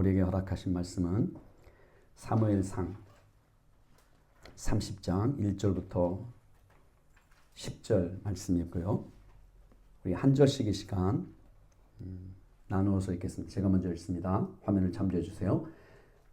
우리에게 허락하신 말씀은 사무엘상 30장 1절부터 10절 말씀이고요. 우리 한 절씩 이 시간 나누어서 읽겠습니다. 제가 먼저 읽습니다. 화면을 참조해 주세요.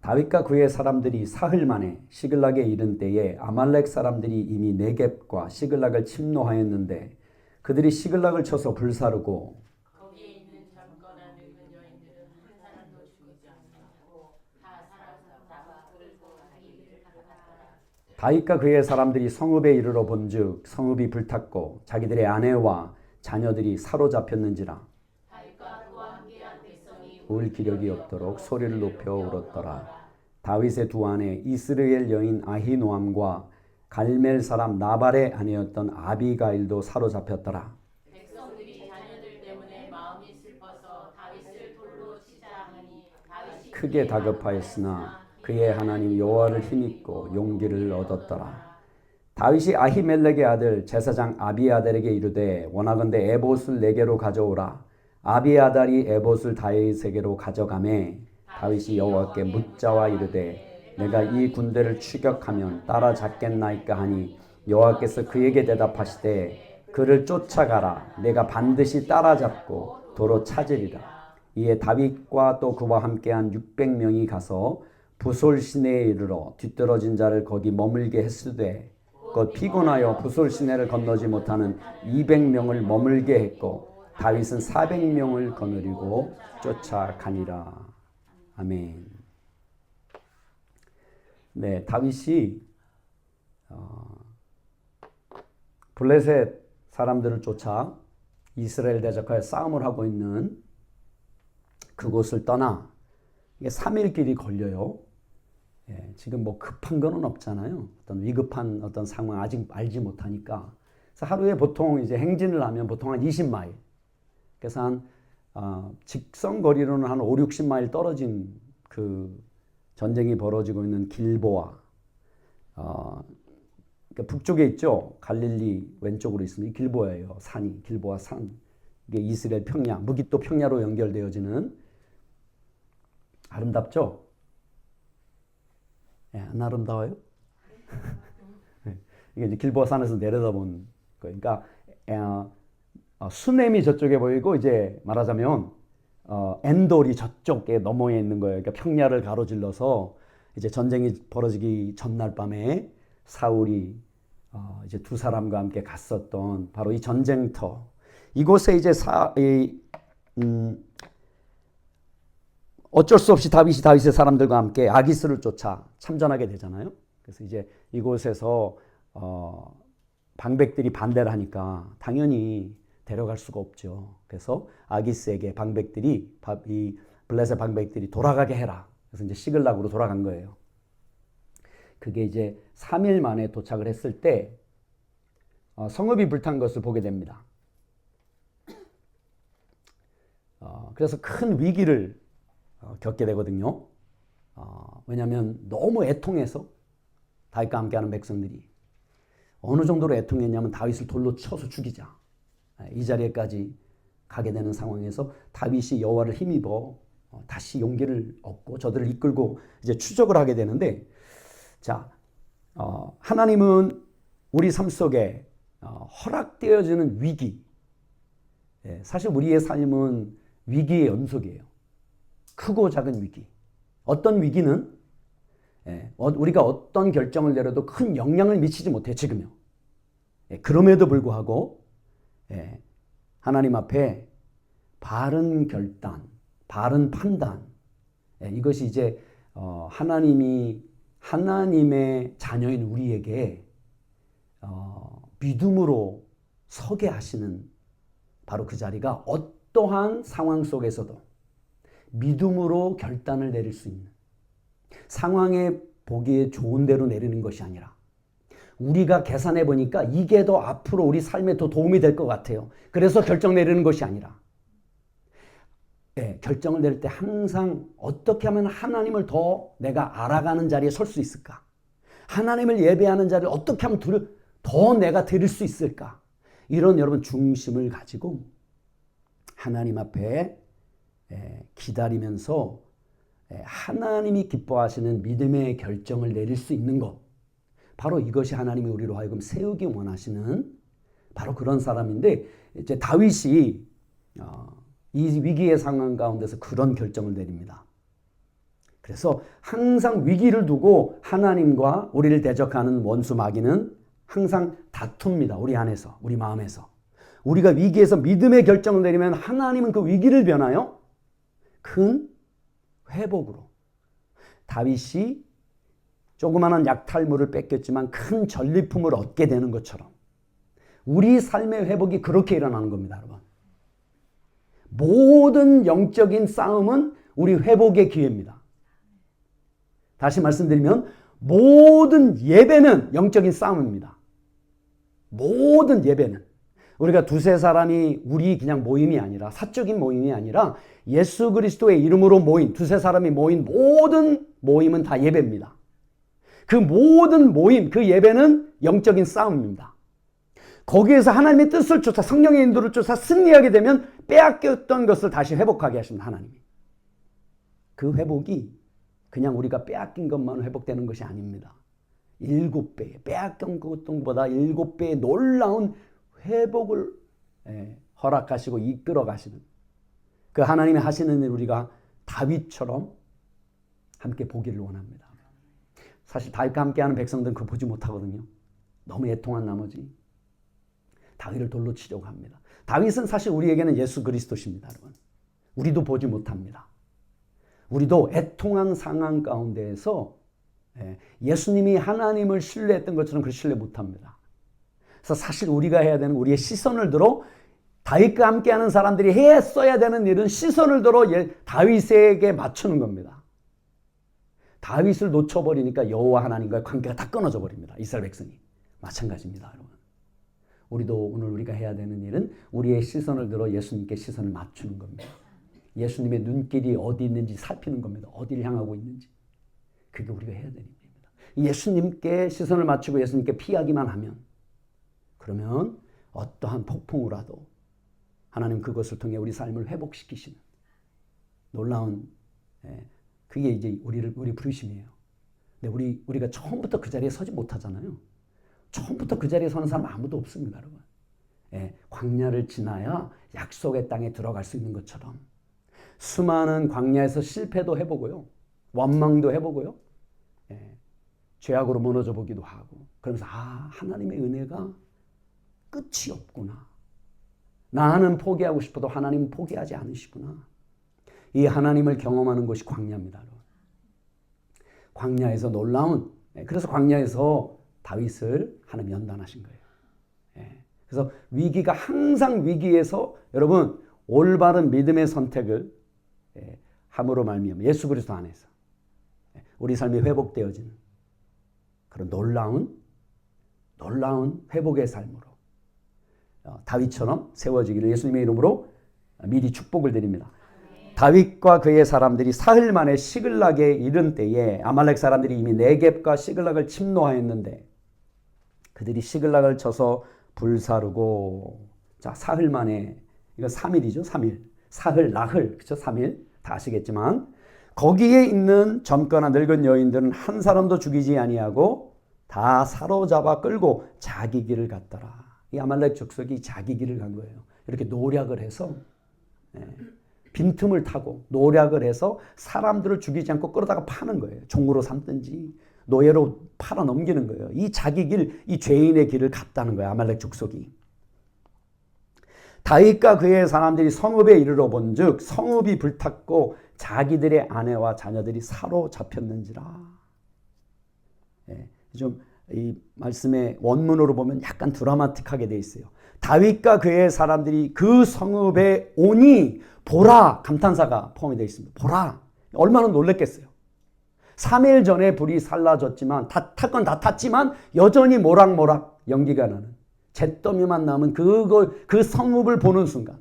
다윗과 그의 사람들이 사흘 만에 시글락에 이른 때에 아말렉 사람들이 이미 네겝과 시글락을 침노하였는데 그들이 시글락을 쳐서 불사르고 거기에 있는 젊거나 늙은 여인들은 한 사람도 죽이지 않고 다 살아서 나와 끌고 하기를 받았더라. 다윗과 그의 사람들이 성읍에 이르러 본즉 성읍이 불탔고 자기들의 아내와 자녀들이 사로잡혔는지라 다윗과 그와 함께한 백성이 울 기력이 없도록 소리를 높여 울었더라. 다윗의 두 아내 이스라엘 여인 아히노암과 갈멜 사람 나발의 아내였던 아비가일도 사로잡혔더라. 백성들이 자녀들 때문에 마음이 슬퍼서 다윗을 돌로 치자 하니 다윗이 크게 다급하였으나 그의 하나님 여호와를 힘입고 용기를 얻었더라. 다윗이 아히멜렉의 아들 제사장 아비아달에게 이르되 원하건대 에봇을 내게로 가져오라. 아비아달이 에봇을 다윗에게로 가져가매 다윗이 여호와께 묻자와 이르되 내가 이 군대를 추격하면 따라잡겠나이까 하니 여호와께서 그에게 대답하시되 그를 쫓아가라. 내가 반드시 따라잡고 도로 찾으리라. 이에 다윗과 또 그와 함께한 600명이 가서 부솔 시내에 이르러 뒤떨어진 자를 거기 머물게 했으되 곧 피곤하여 부솔 시내를 건너지 못하는 200명을 머물게 했고 다윗은 400명을 거느리고 쫓아가니라. 아멘. 네, 다윗이 블레셋 사람들을 쫓아 이스라엘 대적하여 싸움을 하고 있는 그곳을 떠나 이게 3일 길이 걸려요. 예, 지금 뭐 급한 거는 없잖아요. 어떤 위급한 어떤 상황 아직 알지 못하니까. 그래서 하루에 보통 이제 행진을 하면 보통 한 20마일. 그래서 한 직선 거리로는 한 5, 60마일 떨어진 그 전쟁이 벌어지고 있는 길보아. 그러니까 북쪽에 있죠. 갈릴리 왼쪽으로 있습니다. 길보아예요. 산이 길보아 산. 이게 이스라엘 평야, 무깃도 평야로 연결되어지는 아름답죠? 예, 안 아름다워요? 이게 이제 길보아 산에서 내려다본 거예요. 그러니까 수넴이 저쪽에 보이고 이제 말하자면 엔돌이 저쪽에 너머에 있는 거예요. 그러니까 평야를 가로질러서 이제 전쟁이 벌어지기 전날 밤에 사울이 이제 두 사람과 함께 갔었던 바로 이 전쟁터. 이곳에 이제 어쩔 수 없이 다윗의 사람들과 함께 아기스를 쫓아 참전하게 되잖아요. 그래서 이제 이곳에서 방백들이 반대를 하니까 당연히 데려갈 수가 없죠. 그래서 아기스에게 방백들이 이 블레셋 방백들이 돌아가게 해라. 그래서 이제 시글락으로 돌아간 거예요. 그게 이제 3일 만에 도착을 했을 때 성읍이 불탄 것을 보게 됩니다. 그래서 큰 위기를 겪게 되거든요. 왜냐하면 너무 애통해서 다윗과 함께하는 백성들이 어느 정도로 애통했냐면 다윗을 돌로 쳐서 죽이자. 이 자리에까지 가게 되는 상황에서 다윗이 여호와를 힘입어 다시 용기를 얻고 저들을 이끌고 이제 추적을 하게 되는데, 자, 하나님은 우리 삶 속에 허락되어지는 위기, 사실 우리의 삶은 위기의 연속이에요. 크고 작은 위기. 어떤 위기는 우리가 어떤 결정을 내려도 큰 영향을 미치지 못해 지금요. 그럼에도 불구하고 하나님 앞에 바른 결단, 바른 판단, 이것이 이제 하나님의 자녀인 우리에게 믿음으로 서게 하시는 바로 그 자리가 어떠한 상황 속에서도 믿음으로 결단을 내릴 수 있는, 상황에 보기에 좋은 대로 내리는 것이 아니라 우리가 계산해 보니까 이게 더 앞으로 우리 삶에 더 도움이 될 것 같아요. 그래서 결정 내리는 것이 아니라, 결정을 내릴 때 항상 어떻게 하면 하나님을 더 내가 알아가는 자리에 설 수 있을까? 하나님을 예배하는 자리를 어떻게 하면 더 내가 드릴 수 있을까? 이런 여러분 중심을 가지고 하나님 앞에 기다리면서 하나님이 기뻐하시는 믿음의 결정을 내릴 수 있는 것, 바로 이것이 하나님이 우리로 하여금 세우기 원하시는 바로 그런 사람인데, 이제 다윗이 이 위기의 상황 가운데서 그런 결정을 내립니다. 그래서 항상 위기를 두고 하나님과 우리를 대적하는 원수 마귀는 항상 다툽니다. 우리 안에서, 우리 마음에서. 우리가 위기에서 믿음의 결정을 내리면 하나님은 그 위기를 변하여 큰 회복으로. 다윗이 조그마한 약탈물을 뺏겼지만 큰 전리품을 얻게 되는 것처럼 우리 삶의 회복이 그렇게 일어나는 겁니다, 여러분. 모든 영적인 싸움은 우리 회복의 기회입니다. 다시 말씀드리면 모든 예배는 영적인 싸움입니다. 모든 예배는. 우리가 두세 사람이 우리 그냥 모임이 아니라, 사적인 모임이 아니라 예수 그리스도의 이름으로 모인, 두세 사람이 모인 모든 모임은 다 예배입니다. 그 모든 모임, 그 예배는 영적인 싸움입니다. 거기에서 하나님의 뜻을 쫓아, 성령의 인도를 쫓아 승리하게 되면 빼앗겼던 것을 다시 회복하게 하십니다, 하나님이. 그 회복이 그냥 우리가 빼앗긴 것만 회복되는 것이 아닙니다. 7배, 빼앗긴 것보다 7배의 놀라운 회복을 허락하시고 이끌어 가시는 그 하나님이 하시는 일, 우리가 다윗처럼 함께 보기를 원합니다. 사실 다윗과 함께하는 백성들은 그거 보지 못하거든요. 너무 애통한 나머지 다윗을 돌로 치려고 합니다. 다윗은 사실 우리에게는 예수 그리스도십니다, 여러분. 우리도 보지 못합니다. 우리도 애통한 상황 가운데에서 예수님이 하나님을 신뢰했던 것처럼 그 신뢰 못합니다. 그래서 사실 우리가 해야 되는, 우리의 시선을 들어 다윗과 함께하는 사람들이 했어야 되는 일은 시선을 들어 다윗에게 맞추는 겁니다. 다윗을 놓쳐버리니까 여호와 하나님과의 관계가 다 끊어져 버립니다. 이스라엘 백성이. 마찬가지입니다, 여러분. 우리도 오늘 우리가 해야 되는 일은 우리의 시선을 들어 예수님께 시선을 맞추는 겁니다. 예수님의 눈길이 어디 있는지 살피는 겁니다. 어디를 향하고 있는지. 그게 우리가 해야 되는 일입니다. 예수님께 시선을 맞추고 예수님께 피하기만 하면, 그러면 어떠한 폭풍우라도 하나님 그것을 통해 우리 삶을 회복시키시는 놀라운, 그게 이제 우리 부르심이에요. 근데 우리가 처음부터 그 자리에 서지 못하잖아요. 처음부터 그 자리에 서는 사람 아무도 없습니다, 여러분. 광야를 지나야 약속의 땅에 들어갈 수 있는 것처럼 수많은 광야에서 실패도 해보고요, 원망도 해보고요, 죄악으로 무너져 보기도 하고, 그러면서 하나님의 은혜가 끝이 없구나. 나는 포기하고 싶어도 하나님은 포기하지 않으시구나. 이 하나님을 경험하는 것이 광야입니다, 여러분. 광야에서 놀라운, 그래서 광야에서 다윗을 하나님 연단하신 거예요. 그래서 위기가, 항상 위기에서 여러분 올바른 믿음의 선택을 함으로 말미암아 예수 그리스도 안에서 우리 삶이 회복되어지는 그런 놀라운 회복의 삶으로 다윗처럼 세워지기를 예수님의 이름으로 미리 축복을 드립니다. 다윗과 그의 사람들이 사흘 만에 시글락에 이른 때에 아말렉 사람들이 이미 네겝과 시글락을 침노하였는데 그들이 시글락을 쳐서 불사르고, 자, 사흘 만에, 이거 3일이죠, 3일. 사흘, 나흘, 그쵸, 3일. 다 아시겠지만, 거기에 있는 젊거나 늙은 여인들은 한 사람도 죽이지 아니하고 다 사로잡아 끌고 자기 길을 갔더라. 이 아말렉 족속이 자기 길을 간 거예요. 이렇게 노력을 해서, 빈틈을 타고 노력을 해서 사람들을 죽이지 않고 끌어다가 파는 거예요. 종으로 삼든지 노예로 팔아 넘기는 거예요. 이 자기 길, 이 죄인의 길을 갔다는 거예요, 아말렉 족속이. 다윗과 그의 사람들이 성읍에 이르러 본즉 성읍이 불탔고 자기들의 아내와 자녀들이 사로잡혔는지라. 좀 이 말씀의 원문으로 보면 약간 드라마틱하게 돼 있어요. 다윗과 그의 사람들이 그 성읍에 오니 보라, 감탄사가 포함이 되어 있습니다. 보라, 얼마나 놀랬겠어요. 3일 전에 불이 살라졌지만, 탈 건 다 탔지만 여전히 모락모락 연기가 나는, 잿더미만 남은 그 성읍을 보는 순간,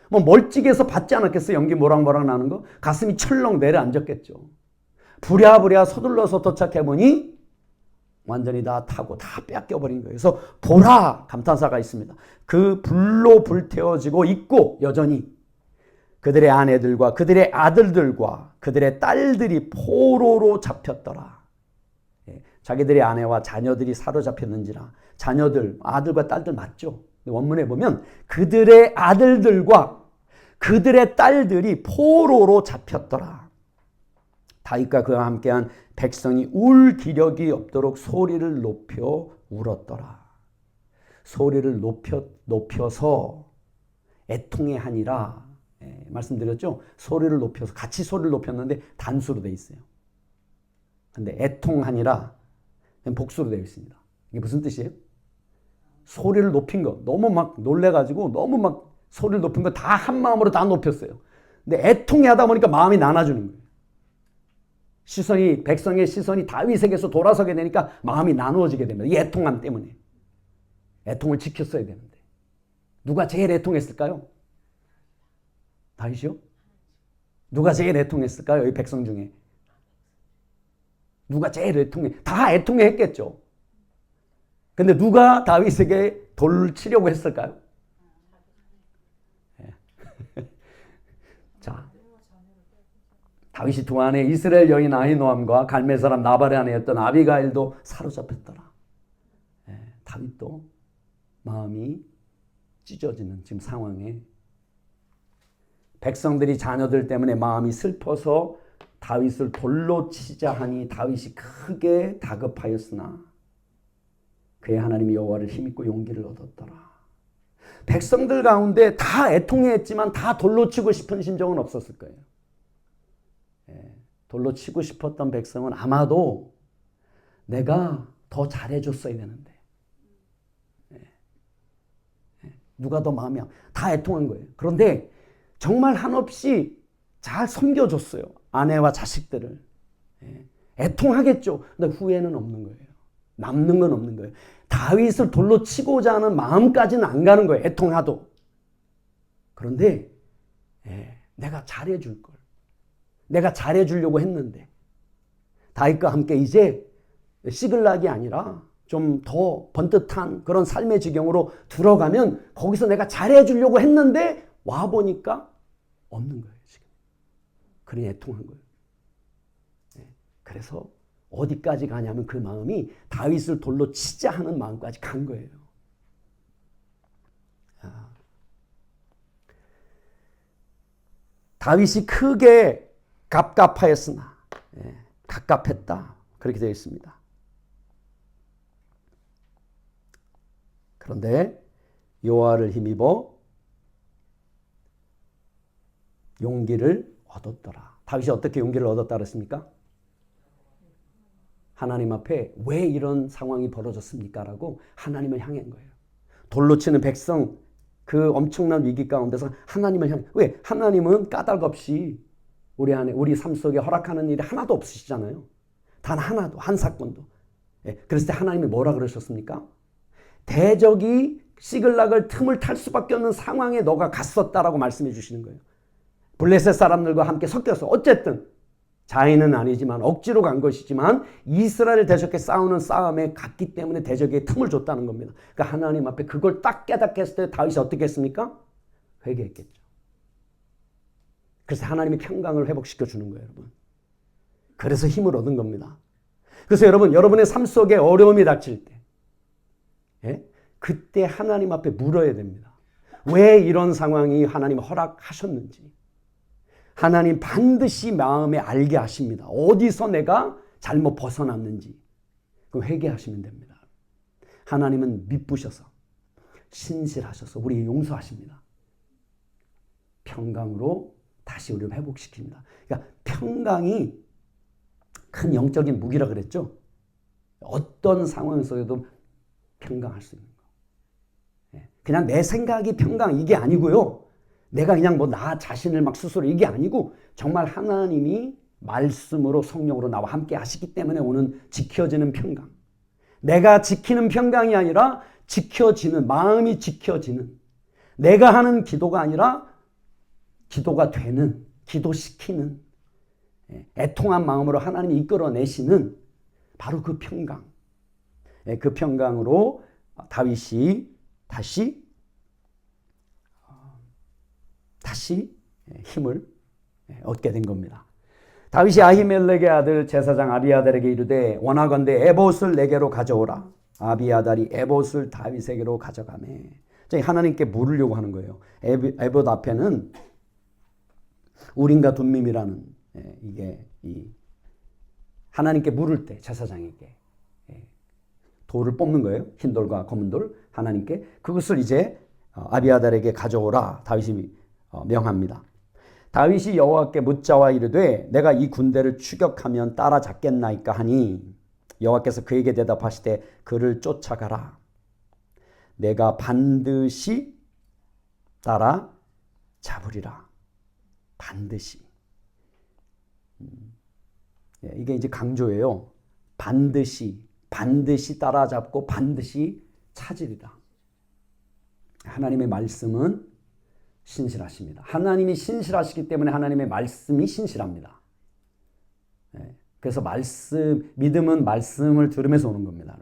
뭐 멀찍이에서 봤지 않았겠어요? 연기 모락모락 나는 거? 가슴이 철렁 내려앉았겠죠. 부랴부랴 서둘러서 도착해보니 완전히 다 타고 다 뺏겨버린 거예요. 그래서 보라, 감탄사가 있습니다. 그 불로 불태워지고 있고 여전히 그들의 아내들과 그들의 아들들과 그들의 딸들이 포로로 잡혔더라. 자기들의 아내와 자녀들이 사로잡혔는지라. 자녀들, 아들과 딸들 맞죠? 원문에 보면 그들의 아들들과 그들의 딸들이 포로로 잡혔더라. 다윗과 그와 함께한 백성이 울 기력이 없도록 소리를 높여 울었더라. 소리를 높여서 애통해 하니라. 말씀드렸죠? 소리를 높여서 같이 소리를 높였는데 단수로 되어 있어요. 근데 애통하니라 복수로 되어 있습니다. 이게 무슨 뜻이에요? 소리를 높인 거 너무 막 놀래가지고 너무 막 소리를 높인 거 다 한 마음으로 다 높였어요. 근데 애통해 하다 보니까 마음이 나눠주는 거예요. 백성의 시선이 다윗에게서 돌아서게 되니까 마음이 나누어지게 됩니다. 이 애통함 때문에. 애통을 지켰어야 되는데. 누가 제일 애통했을까요? 다윗이요? 누가 제일 애통했을까요? 이 백성 중에. 누가 제일 애통해? 다 애통해 했겠죠. 근데 누가 다윗에게 돌을 치려고 했을까요? 자, 다윗이 두 아내 이스라엘 여인 아히노암과 갈멜 사람 나발의 아내였던 아비가일도 사로잡혔더라. 다윗도 마음이 찢어지는 지금 상황에 백성들이 자녀들 때문에 마음이 슬퍼서 다윗을 돌로 치자 하니 다윗이 크게 다급하였으나 그의 하나님 여호와를 힘입고 용기를 얻었더라. 백성들 가운데 다 애통해했지만 다 돌로 치고 싶은 심정은 없었을 거예요. 돌로 치고 싶었던 백성은 아마도 내가 더 잘해줬어야 되는데 누가 더 마음이 다 애통한 거예요. 그런데 정말 한없이 잘 섬겨줬어요. 아내와 자식들을. 애통하겠죠. 근데 후회는 없는 거예요. 남는 건 없는 거예요. 다윗을 돌로 치고자 하는 마음까지는 안 가는 거예요. 애통하도. 그런데 내가 잘해줄 걸. 내가 잘해주려고 했는데 다윗과 함께 이제 시글락이 아니라 좀 더 번듯한 그런 삶의 지경으로 들어가면 거기서 내가 잘해주려고 했는데 와보니까 없는 거예요. 지금. 그러니 애통한 거예요. 그래서 어디까지 가냐면 그 마음이 다윗을 돌로 치자 하는 마음까지 간 거예요. 다윗이 크게 갑갑하였으나 갑갑했다. 그렇게 되어 있습니다. 그런데 여호와를 힘입어 용기를 얻었더라. 다윗이 어떻게 용기를 얻었다 그랬습니까? 하나님 앞에 왜 이런 상황이 벌어졌습니까? 라고 하나님을 향한 거예요. 돌로 치는 백성 그 엄청난 위기 가운데서 하나님을 향해. 왜? 하나님은 까닭 없이 우리 삶 속에 허락하는 일이 하나도 없으시잖아요. 단 하나도, 한 사건도. 그랬을 때 하나님이 뭐라 그러셨습니까? 대적이 시글락을 틈을 탈 수밖에 없는 상황에 너가 갔었다라고 말씀해 주시는 거예요. 블레셋 사람들과 함께 섞여서 어쨌든 자의는 아니지만 억지로 간 것이지만 이스라엘 대적에 싸우는 싸움에 갔기 때문에 대적에 틈을 줬다는 겁니다. 그러니까 하나님 앞에 그걸 딱 깨닫게 때 다윗이 어떻게 했습니까? 회개했겠죠. 그래서 하나님이 평강을 회복시켜 주는 거예요, 여러분. 그래서 힘을 얻은 겁니다. 그래서 여러분의 삶 속에 어려움이 닥칠 때 그때 하나님 앞에 물어야 됩니다. 왜 이런 상황이 하나님 허락하셨는지. 하나님 반드시 마음에 알게 하십니다. 어디서 내가 잘못 벗어났는지. 그럼 회개하시면 됩니다. 하나님은 미쁘셔서 신실하셔서 우리 용서하십니다. 평강으로 다시 우리를 회복시킵니다. 그러니까 평강이 큰 영적인 무기라 그랬죠. 어떤 상황 속에도 평강할 수 있는 거. 그냥 내 생각이 평강 이게 아니고요. 내가 그냥 나 자신을 막 스스로 이게 아니고 정말 하나님이 말씀으로 성령으로 나와 함께 하시기 때문에 오는 지켜지는 평강. 내가 지키는 평강이 아니라 지켜지는, 마음이 지켜지는, 내가 하는 기도가 아니라 기도가 되는, 기도시키는, 애통한 마음으로 하나님이 이끌어내시는 바로 그 평강. 그 평강으로 다윗이 다시 힘을 얻게 된 겁니다. 다윗이 아히멜렉의 아들 제사장 아비아달에게 이르되 원하건대 에봇을 내게로 가져오라. 아비아달이 에봇을 다윗에게로 가져가매. 하나님께 물으려고 하는 거예요. 에봇 앞에는 우림과 둠밈이라는 이게 하나님께 물을 때 제사장에게 돌을 뽑는 거예요. 흰 돌과 검은 돌 하나님께 그것을 이제 아비아달에게 가져오라 다윗이 명합니다. 다윗이 여호와께 묻자와 이르되 내가 이 군대를 추격하면 따라잡겠나이까 하니 여호와께서 그에게 대답하시되 그를 쫓아가라. 내가 반드시 따라잡으리라. 반드시. 이게 이제 강조예요. 반드시 따라잡고 반드시 찾으리라. 하나님의 말씀은 신실하십니다. 하나님이 신실하시기 때문에 하나님의 말씀이 신실합니다. 그래서 믿음은 말씀을 들으면서 오는 겁니다.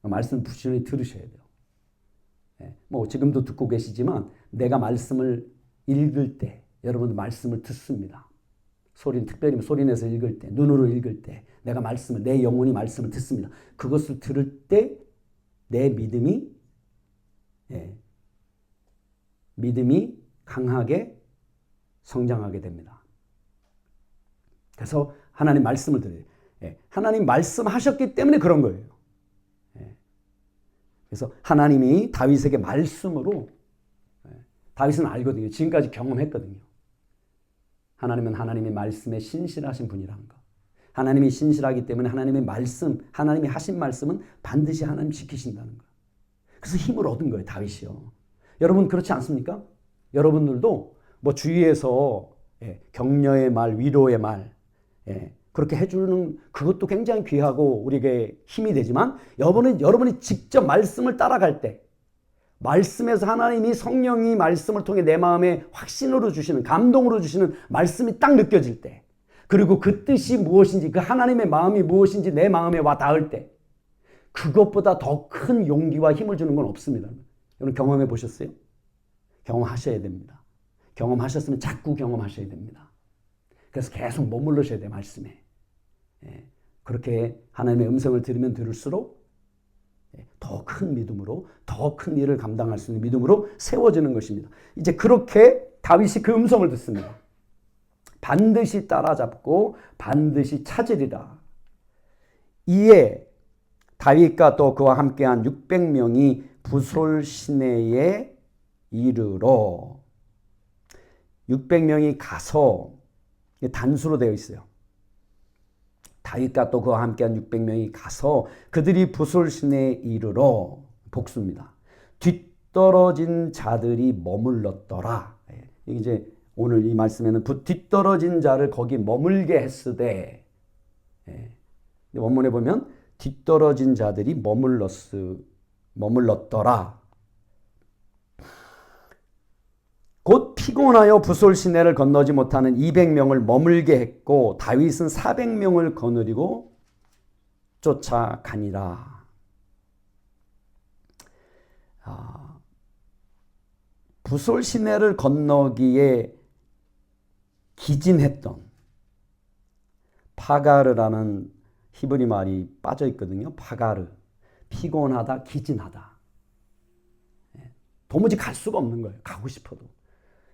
말씀 부지런히 들으셔야 돼요. 뭐 지금도 듣고 계시지만 내가 말씀을 읽을 때 여러분도 말씀을 듣습니다. 특별히 소리 내서 읽을 때, 눈으로 읽을 때 내가 내 영혼이 말씀을 듣습니다. 그것을 들을 때 내 믿음이 강하게 성장하게 됩니다. 그래서 하나님 말씀을 들어요. 하나님 말씀하셨기 때문에 그런 거예요. 그래서 하나님이 다윗에게 말씀으로 다윗은 알거든요. 지금까지 경험했거든요. 하나님은 하나님의 말씀에 신실하신 분이라는 거. 하나님이 신실하기 때문에 하나님이 하신 말씀은 반드시 하나님 지키신다는 거. 그래서 힘을 얻은 거예요, 다윗이요. 여러분 그렇지 않습니까? 여러분들도 뭐 주위에서 격려의 말, 위로의 말 그렇게 해주는 그것도 굉장히 귀하고 우리에게 힘이 되지만 여러분이 직접 말씀을 따라갈 때 말씀에서 하나님이 성령이 말씀을 통해 내 마음에 확신으로 주시는 감동으로 주시는 말씀이 딱 느껴질 때 그리고 그 뜻이 무엇인지 그 하나님의 마음이 무엇인지 내 마음에 와 닿을 때 그것보다 더 큰 용기와 힘을 주는 건 없습니다. 여러분 경험해 보셨어요? 경험하셔야 됩니다. 경험하셨으면 자꾸 경험하셔야 됩니다. 그래서 계속 머물러셔야 돼요. 말씀에. 그렇게 하나님의 음성을 들으면 들을수록 더 큰 믿음으로 더 큰 일을 감당할 수 있는 믿음으로 세워지는 것입니다. 이제 그렇게 다윗이 그 음성을 듣습니다. 반드시 따라잡고 반드시 찾으리라. 이에 다윗과 또 그와 함께한 600명이 부솔 시내에 이르러 600명이 가서 단수로 되어 있어요. 다윗과 또 그와 함께한 600명이 가서 그들이 부솔 시내에 이르러 복수입니다. 뒤떨어진 자들이 머물렀더라. 이게 이제 오늘 이 말씀에는 뒤떨어진 자를 거기 머물게 했으되 원문에 보면 뒤떨어진 자들이 머물렀더라. 곧 피곤하여 부솔 시내를 건너지 못하는 200명을 머물게 했고 다윗은 400명을 거느리고 쫓아가니라. 부솔 시내를 건너기에 기진했던 파가르라는 히브리 말이 빠져 있거든요. 파가르. 피곤하다, 기진하다. 도무지 갈 수가 없는 거예요. 가고 싶어도.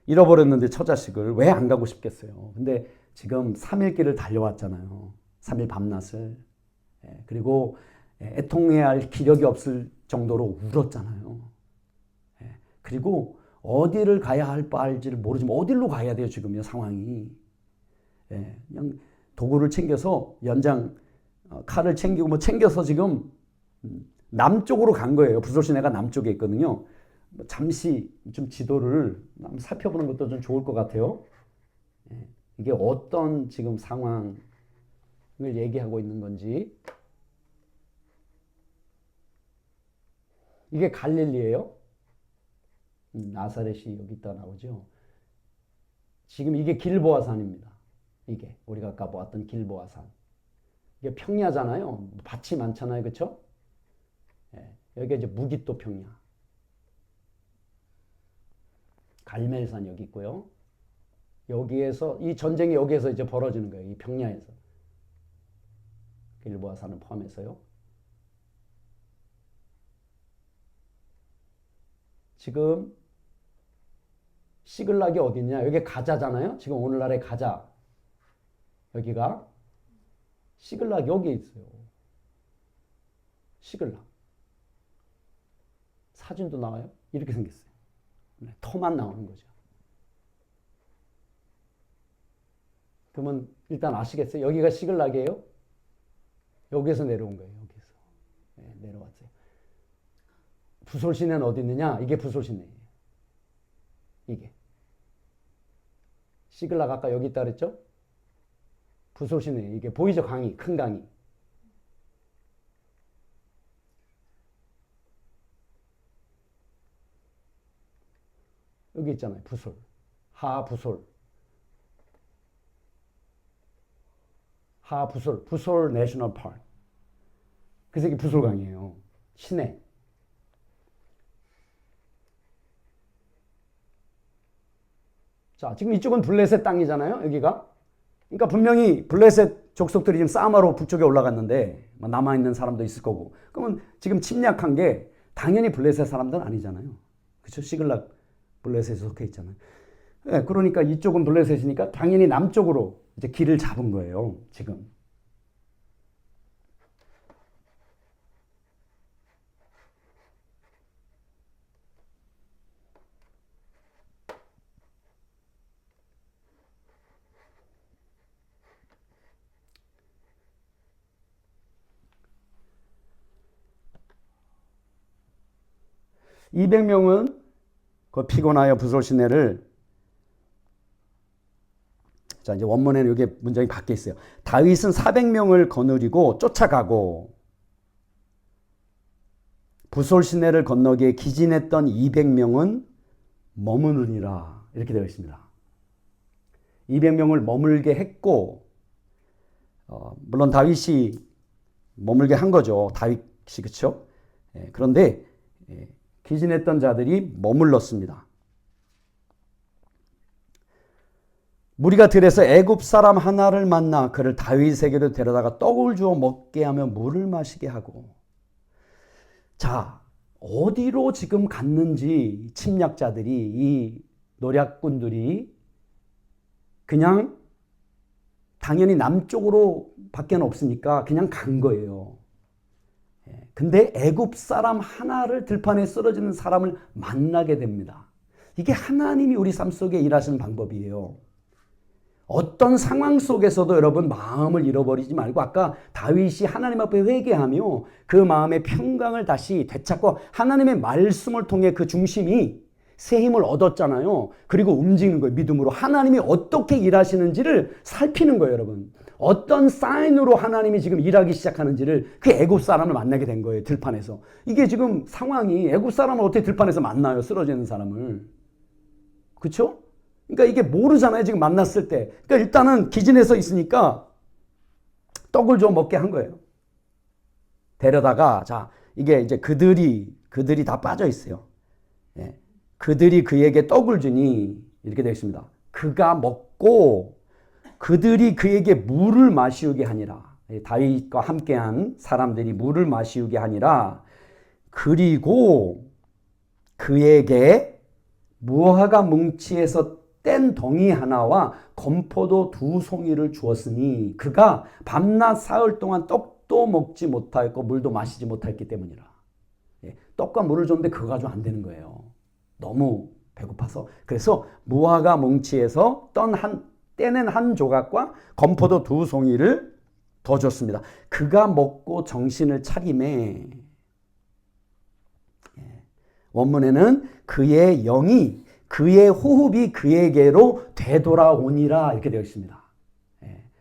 잃어버렸는데 처자식을 왜 안 가고 싶겠어요. 근데 지금 3일 길을 달려왔잖아요. 3일 밤낮을. 그리고 애통해야 할 기력이 없을 정도로 울었잖아요. 그리고 어디를 가야 할지를 모르지만 어디로 가야 돼요, 지금요, 상황이. 그냥 도구를 챙겨서 칼을 챙기고 뭐 챙겨서 지금 남쪽으로 간 거예요. 부솔 시내가 남쪽에 있거든요. 잠시 좀 지도를 살펴보는 것도 좀 좋을 것 같아요. 이게 어떤 지금 상황을 얘기하고 있는 건지. 이게 갈릴리예요. 나사렛이 여기 있다 나오죠. 지금 이게 길보아산입니다. 이게 우리가 아까 보았던 길보아산. 이게 평야잖아요. 밭이 많잖아요. 그렇죠? 여기가 이제 무깃도 평야. 갈멜산 여기 있고요. 여기에서 이 전쟁이 여기에서 이제 벌어지는 거예요. 이 평야에서. 길보아 산을 포함해서요. 지금 시글락이 어디 있냐? 여기 가자잖아요. 지금 오늘날의 가자. 여기가 시글락 여기 있어요. 시글락. 사진도 나와요. 이렇게 생겼어요. 터만 나오는 거죠. 그러면 일단 아시겠어요? 여기가 시글락이에요. 여기에서 내려온 거예요. 여기서. 네, 내려왔어요. 부솔 시내는 어디 있느냐? 이게 부솔 시내예요. 이게. 시글락 아까 여기 있다 그랬죠? 부솔 시내. 이게 보이죠? 강이. 큰 강이. 여기 있잖아요. 부솔. 하부솔. 하부솔. 부솔 내셔널 파크. 그래서 이게 부솔강이에요. 시내. 자, 지금 이쪽은 블레셋 땅이잖아요. 여기가. 그러니까 분명히 블레셋 족속들이 지금 사마로 북쪽에 올라갔는데 남아있는 사람도 있을 거고. 그러면 지금 침략한 게 당연히 블레셋 사람들은 아니잖아요. 그렇죠? 시글락 블레셋에 속해 있잖아요. 네, 그러니까 이쪽은 블레셋이니까 당연히 남쪽으로 이제 길을 잡은 거예요. 지금. (200명은) 그 피곤하여 부솔 시내를, 자 이제 원문에는 이게 문장이 바뀌어 있어요. 다윗은 400명을 거느리고 쫓아가고 부솔 시내를 건너기에 기진했던 200명은 머무르니라 이렇게 되어 있습니다. 200명을 머물게 했고 물론 다윗이 머물게 한 거죠. 다윗이 그렇죠. 그런데 기진했던 자들이 머물렀습니다. 무리가 들에서 애굽 사람 하나를 만나 그를 다윗에게로 데려다가 떡을 주어 먹게 하며 물을 마시게 하고. 자, 어디로 지금 갔는지 침략자들이, 이 노략군들이 그냥 당연히 남쪽으로 밖에 없으니까 그냥 간 거예요. 근데 애굽 사람 하나를 들판에 쓰러지는 사람을 만나게 됩니다. 이게 하나님이 우리 삶 속에 일하시는 방법이에요. 어떤 상황 속에서도 여러분 마음을 잃어버리지 말고, 아까 다윗이 하나님 앞에 회개하며 그 마음의 평강을 다시 되찾고 하나님의 말씀을 통해 그 중심이 새 힘을 얻었잖아요. 그리고 움직이는 거예요. 믿음으로 하나님이 어떻게 일하시는지를 살피는 거예요. 여러분, 어떤 사인으로 하나님이 지금 일하기 시작하는지를 그 애굽 사람을 만나게 된 거예요. 들판에서. 이게 지금 상황이, 애굽 사람을 어떻게 들판에서 만나요? 쓰러지는 사람을. 그렇죠? 그러니까 이게 모르잖아요. 지금 만났을 때. 그러니까 일단은 기진해서 있으니까 떡을 좀 먹게 한 거예요. 데려다가, 자, 이게 이제 그들이 다 빠져 있어요. 예. 그들이 그에게 떡을 주니 이렇게 되어 있습니다. 그가 먹고 그들이 그에게 물을 마시우게 하니라. 다윗과 함께한 사람들이 물을 마시우게 하니라. 그리고 그에게 무화과 뭉치에서 뗀 덩이 하나와 건포도 2송이를 주었으니 그가 밤낮 사흘 동안 떡도 먹지 못하였고 물도 마시지 못했기 때문이라. 떡과 물을 줬는데 그거 가지고 안 되는 거예요. 너무 배고파서. 그래서 무화과 뭉치에서 떼낸 한 조각과 건포도 2송이를 더 줬습니다. 그가 먹고 정신을 차리매, 원문에는 그의 영이, 그의 호흡이 그에게로 되돌아오니라 이렇게 되어 있습니다.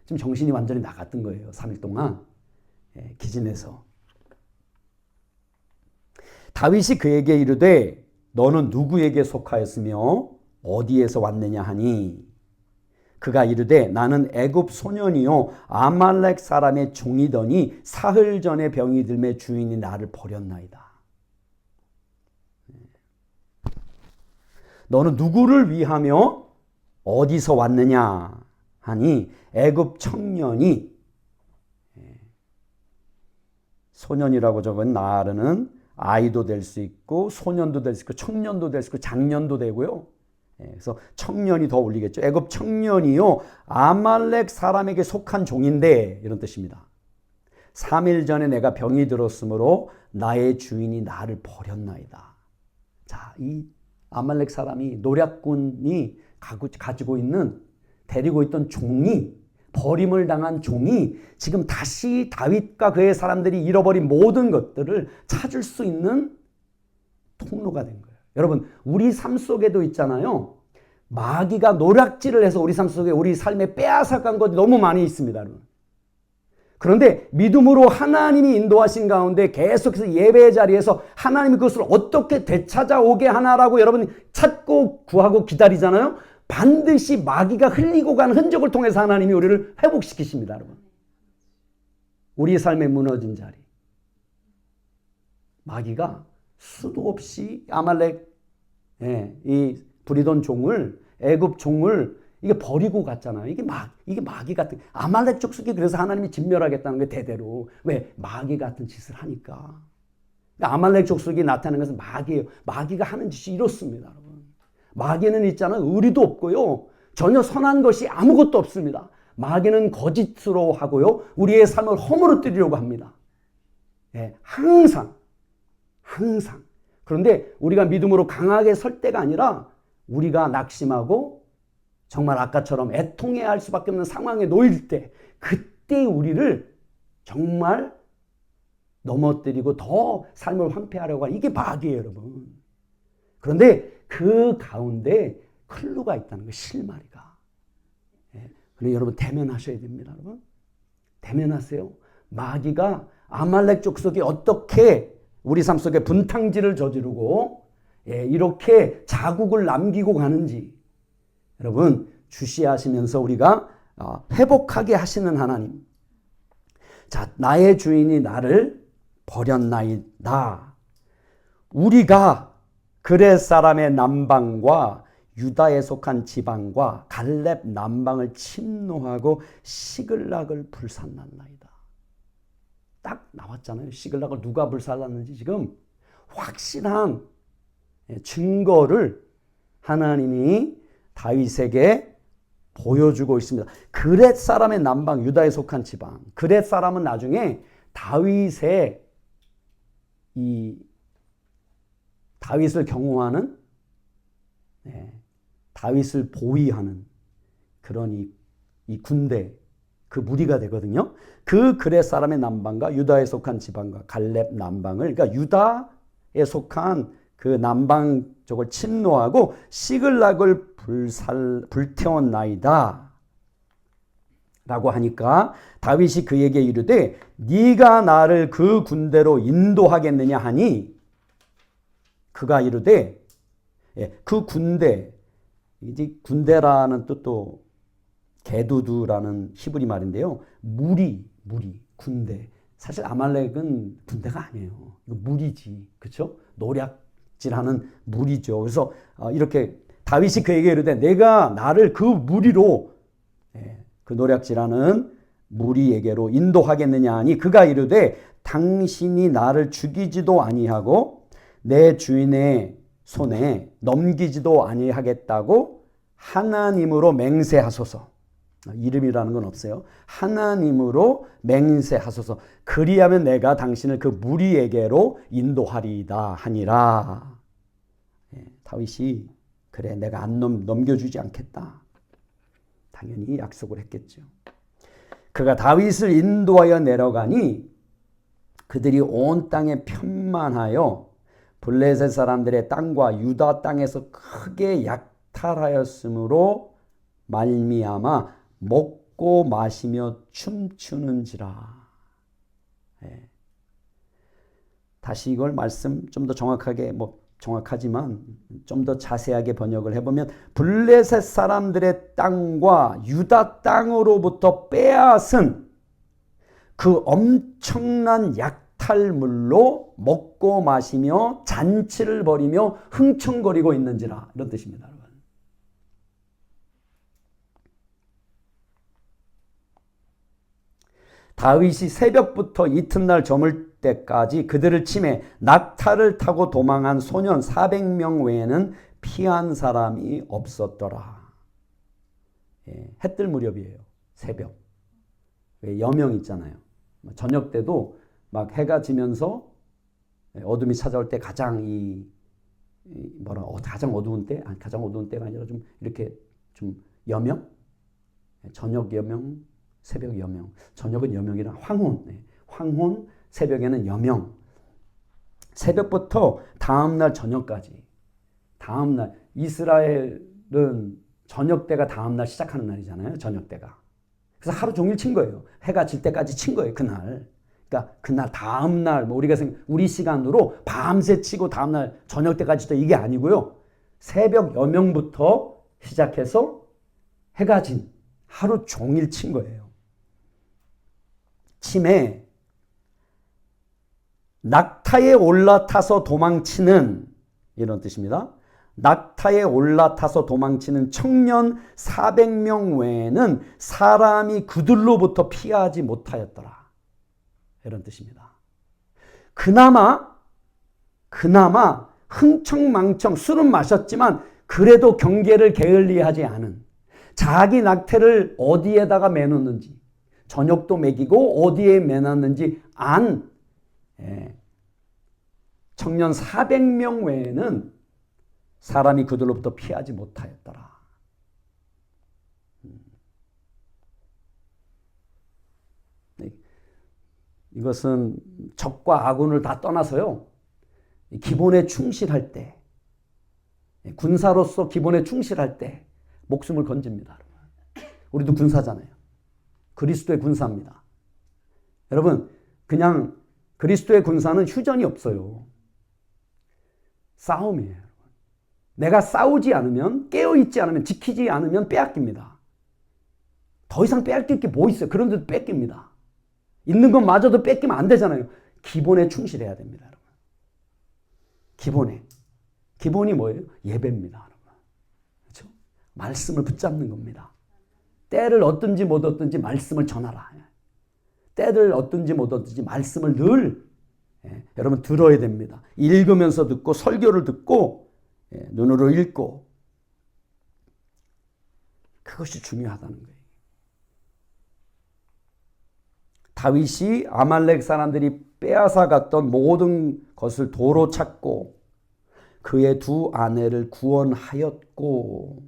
지금 정신이 완전히 나갔던 거예요. 3일 동안 기진해서. 다윗이 그에게 이르되 너는 누구에게 속하였으며 어디에서 왔느냐 하니 그가 이르되 나는 애굽 소년이요 아말렉 사람의 종이더니 사흘 전에 병이 들매 주인이 나를 버렸나이다. 너는 누구를 위하며 어디서 왔느냐 하니 애굽 청년이, 소년이라고 적은 나르는 아이도 될 수 있고 소년도 될 수 있고 청년도 될 수 있고 장년도 되고요. 그래서 청년이 더 어울리겠죠. 애굽 청년이요 아말렉 사람에게 속한 종인데, 이런 뜻입니다. 3일 전에 내가 병이 들었으므로 나의 주인이 나를 버렸나이다. 자, 이 아말렉 사람이, 노략군이 가지고 있는, 데리고 있던 종이, 버림을 당한 종이 지금 다시 다윗과 그의 사람들이 잃어버린 모든 것들을 찾을 수 있는 통로가 된 거예요. 여러분, 우리 삶 속에도 있잖아요. 마귀가 노략질을 해서 우리 삶 속에, 우리 삶에 빼앗아간 것이 너무 많이 있습니다, 여러분. 그런데 믿음으로 하나님이 인도하신 가운데 계속해서 예배의 자리에서 하나님이 그것을 어떻게 되찾아오게 하나라고 여러분 찾고 구하고 기다리잖아요. 반드시 마귀가 흘리고 간 흔적을 통해서 하나님이 우리를 회복시키십니다, 여러분. 우리의 삶에 무너진 자리. 마귀가 수도 없이 아말렉, 이 부리던 종을, 애굽 종을 이게 버리고 갔잖아요. 이게 마귀 같은, 아말렉 족속이 그래서 하나님이 진멸하겠다는 게 대대로. 왜? 마귀 같은 짓을 하니까. 아말렉 족속이 나타나는 것은 마귀예요. 마귀가 하는 짓이 이렇습니다, 여러분. 마귀는 있잖아요. 의리도 없고요. 전혀 선한 것이 아무것도 없습니다. 마귀는 거짓으로 하고요. 우리의 삶을 허물어뜨리려고 합니다. 항상. 그런데 우리가 믿음으로 강하게 설 때가 아니라 우리가 낙심하고 정말 아까처럼 애통해야 할 수밖에 없는 상황에 놓일 때, 그때 우리를 정말 넘어뜨리고 더 삶을 황폐하려고 하는, 이게 마귀예요, 여러분. 그런데 그 가운데 클루가 있다는 거예요, 실마리가. 그래서 여러분 대면하셔야 됩니다, 여러분. 대면하세요. 마귀가 아말렉 족속이 어떻게 우리 삶 속에 분탕질을 저지르고 이렇게 자국을 남기고 가는지 여러분 주시하시면서 우리가 회복하게 하시는 하나님. 자, 나의 주인이 나를 버렸나이다. 우리가 그렛 사람의 남방과 유다에 속한 지방과 갈렙 남방을 침노하고 시글락을 불살랐나이다. 딱 나왔잖아요. 시글락을 누가 불살랐는지 지금 확실한 증거를 하나님이 다윗에게 보여주고 있습니다. 그렛 사람의 남방, 유다에 속한 지방. 그렛 사람은 나중에 다윗의 다윗을 경호하는, 다윗을 보위하는 그런 이 군대, 그 무리가 되거든요. 그 그렛 사람의 남방과 유다에 속한 지방과 갈렙 남방을, 그러니까 유다에 속한 그 남방 쪽을 침노하고 시글락을 불태웠나이다 라고 하니까 다윗이 그에게 이르되 네가 나를 그 군대로 인도하겠느냐 하니, 그가 이르되, 그 군대, 이제 군대라는 뜻도 게두두라는 히브리 말인데요. 무리, 군대. 사실 아말렉은 군대가 아니에요. 이거 무리지, 그렇죠? 노략질하는 무리죠. 그래서 이렇게 다윗이 그에게 이르되 내가 나를 그 무리로, 그 노략질하는 무리에게로 인도하겠느냐 하니, 그가 이르되 당신이 나를 죽이지도 아니하고 내 주인의 손에 넘기지도 아니하겠다고 하나님으로 맹세하소서. 이름이라는 건 없어요. 하나님으로 맹세하소서. 그리하면 내가 당신을 그 무리에게로 인도하리이다 하니라. 다윗이 그래 내가 안 넘겨주지 않겠다. 당연히 약속을 했겠죠. 그가 다윗을 인도하여 내려가니 그들이 온 땅에 편만하여 블레셋 사람들의 땅과 유다 땅에서 크게 약탈하였으므로 말미암아 먹고 마시며 춤추는지라. 다시 이걸 말씀 좀 더 정확하게, 정확하지만 좀 더 자세하게 번역을 해보면 블레셋 사람들의 땅과 유다 땅으로부터 빼앗은 그 엄청난 약탈물로 먹고 마시며 잔치를 벌이며 흥청거리고 있는지라. 이런 뜻입니다. 여러분. 다윗이 새벽부터 이튿날 저물 때까지 그들을 치매 낙타를 타고 도망한 소년 400명 외에는 피한 사람이 없었더라. 예, 해 뜰 무렵이에요. 새벽. 여명 있잖아요. 저녁 때도 막 해가 지면서 어둠이 찾아올 때 가장 가장 어두운 때, 아니 가장 어두운 때가 아니라 좀 이렇게 좀 여명, 저녁 여명, 새벽 여명. 저녁은 여명이라 황혼, 황혼, 새벽에는 여명. 새벽부터 다음날 저녁까지. 다음날 이스라엘은 저녁 때가 다음날 시작하는 날이잖아요. 저녁 때가. 그래서 하루 종일 친 거예요. 해가 질 때까지 친 거예요. 그날. 그러니까 그날 다음날 우리가 우리 시간으로 밤새 치고 다음날 저녁 때까지도 이게 아니고요. 새벽 여명부터 시작해서 해가 진 하루 종일 친 거예요. 침에 낙타에 올라타서 도망치는 이런 뜻입니다. 낙타에 올라타서 도망치는 청년 400명 외에는 사람이 그들로부터 피하지 못하였더라. 이런 뜻입니다. 그나마 흥청망청 술은 마셨지만 그래도 경계를 게을리하지 않은, 자기 낙태를 어디에다가 매놓는지, 저녁도 먹이고 어디에 매놨는지 안 청년 400명 외에는 사람이 그들로부터 피하지 못하였더라. 이것은 적과 아군을 다 떠나서요. 기본에 충실할 때, 군사로서 기본에 충실할 때 목숨을 건집니다. 우리도 군사잖아요. 그리스도의 군사입니다. 여러분, 그냥 그리스도의 군사는 휴전이 없어요. 싸움이에요. 내가 싸우지 않으면, 깨어있지 않으면, 지키지 않으면 빼앗깁니다. 더 이상 빼앗길 게 뭐 있어요? 그런데도 뺏깁니다. 있는 것마저도 뺏기면 안 되잖아요. 기본에 충실해야 됩니다. 여러분. 기본에. 기본이 뭐예요? 예배입니다. 여러분. 그렇죠? 말씀을 붙잡는 겁니다. 때를 얻든지 못 얻든지 말씀을 전하라. 때를 얻든지 못 얻든지 말씀을 늘 여러분 들어야 됩니다. 읽으면서 듣고 설교를 듣고 눈으로 읽고, 그것이 중요하다는 거예요. 다윗이 아말렉 사람들이 빼앗아 갔던 모든 것을 도로 찾고 그의 두 아내를 구원하였고,